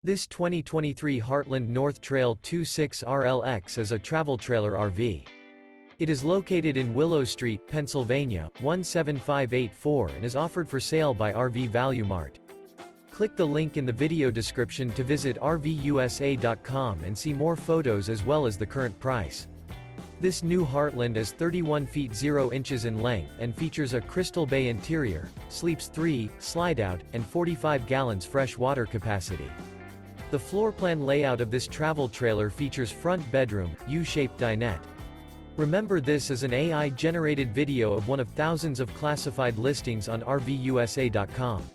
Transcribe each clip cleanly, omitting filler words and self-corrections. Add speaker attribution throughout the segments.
Speaker 1: This 2023 Heartland North Trail 26RLX is a travel trailer RV. It is located in Willow Street, Pennsylvania, 17584 and is offered for sale by RV Value Mart. Click the link in the video description to visit RVUSA.com and see more photos as well as the current price. This new Heartland is 31 feet 0 inches in length and features a crystal bay interior, sleeps 3, Slideout, and 45 gallons fresh water capacity. The floor plan layout of this travel trailer features front bedroom, U-shaped dinette. Remember, this is an AI-generated video of one of thousands of classified listings on RVUSA.com.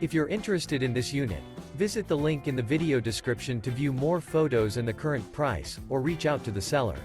Speaker 1: If you're interested in this unit, visit the link in the video description to view more photos and the current price, or reach out to the seller.